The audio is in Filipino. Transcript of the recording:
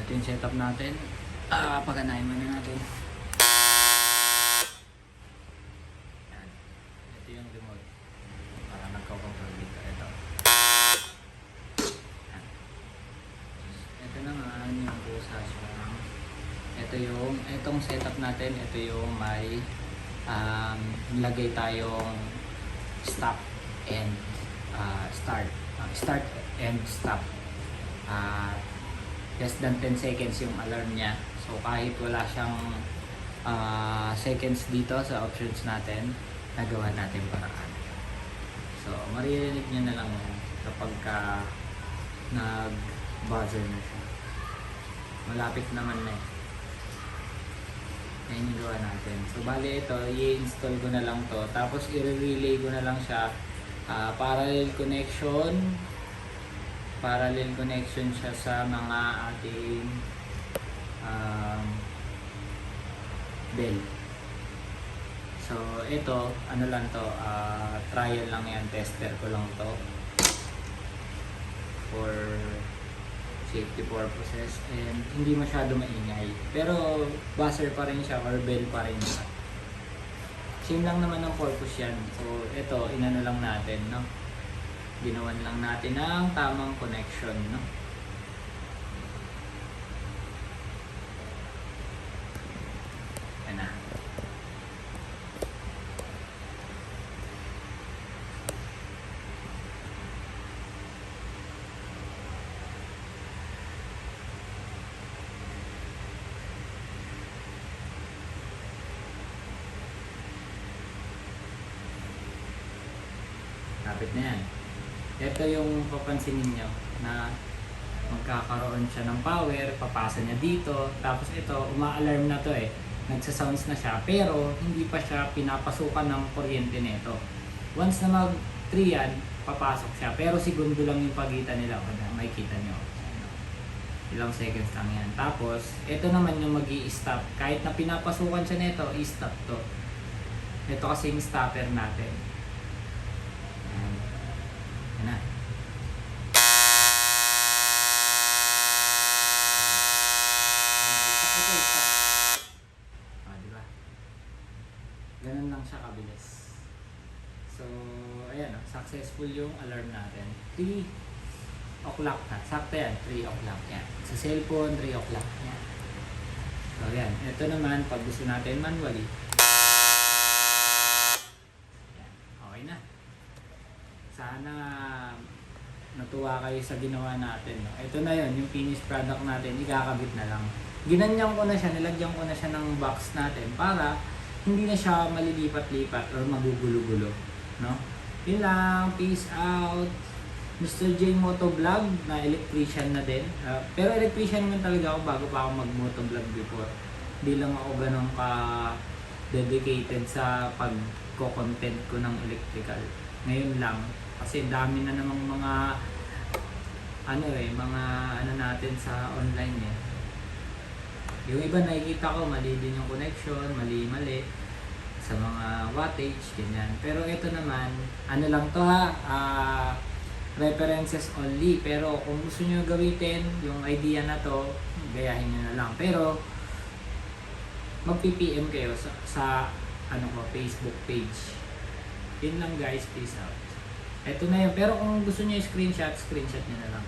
Ito yung setup natin. Paganahin muna natin. Yan. Ito yung remote. Para nagko-control dito. Ito. Yan. Ito naman yung pulsasyon. Itong setup natin, ito yung may lagay tayong stop and start. Start and stop. Less than 10 seconds yung alarm niya. So kahit wala siyang seconds dito sa options natin, nagawa natin paraan. So maririnig niyo na lang kapag nag-buzzer na siya. Malapit naman na eh. Ayan yung gawa natin. So bali ito, i-install ko na lang to. Tapos i-relay ko na lang siya. Parallel connection siya sa mga ating bell. So ito, ano lang to, trial lang yan, tester ko lang to for safety purposes and hindi masyado maingay. Pero buzzer pa rin siya or bell pa rin siya. Same lang naman ang purpose yan. So ito, inano lang natin, no? Ginawan lang natin ang tamang connection, no? Yan na. Kapit na yan. Ito yung papansinin nyo na magkakaroon siya ng power, papasa niya dito, tapos ito, uma-alarm na to eh. Nagsasounds na siya, pero hindi pa siya pinapasukan ng kuryente nito. Once na mag-3 yan, papasok siya, pero segundo lang yung pagitan nila. Makikita nyo. Ilang seconds lang yan. Tapos, ito naman yung mag-i-stop. Kahit na pinapasukan siya nito, i-stop to. Ito kasi yung stopper natin. Yan na. Diba? Ganun lang siya kabilis. So, ayan, successful yung alarm natin. 3 o'clock na. Sakto yan, 3 o'clock yan. Sa cellphone, 3 o'clock yan. So, ayan. Ito naman, pag gusto natin manually. Ayan. Okay na. Sana natuwa kayo sa ginawa natin. No? Ito na yun, yung finished product natin, ikakabit na lang. Ginanyan ko na siya, nilagyan ko na siya ng box natin para hindi na siya malilipat-lipat or magugulo-gulo. No? Yun lang, peace out. Mr. J Motovlog na electrician na din. Pero electrician naman talaga ako bago pa ako mag-motovlog before. Hindi lang ako ganun ka-dedicated sa pag-content ko ng electrical. Ngayon lang. Kasi dami na namang mga ano natin sa online eh. Yung iba nakikita ko mali din yung connection, mali sa mga wattage, ganyan. Pero ito naman, ano lang to ha, references only. Pero kung gusto nyo gamitin yung idea na to, gayahin nyo na lang. Pero mag-PPM kayo sa Facebook page. Yun lang guys, peace out. Ito na yun. Pero kung gusto nyo screenshot nyo na lang.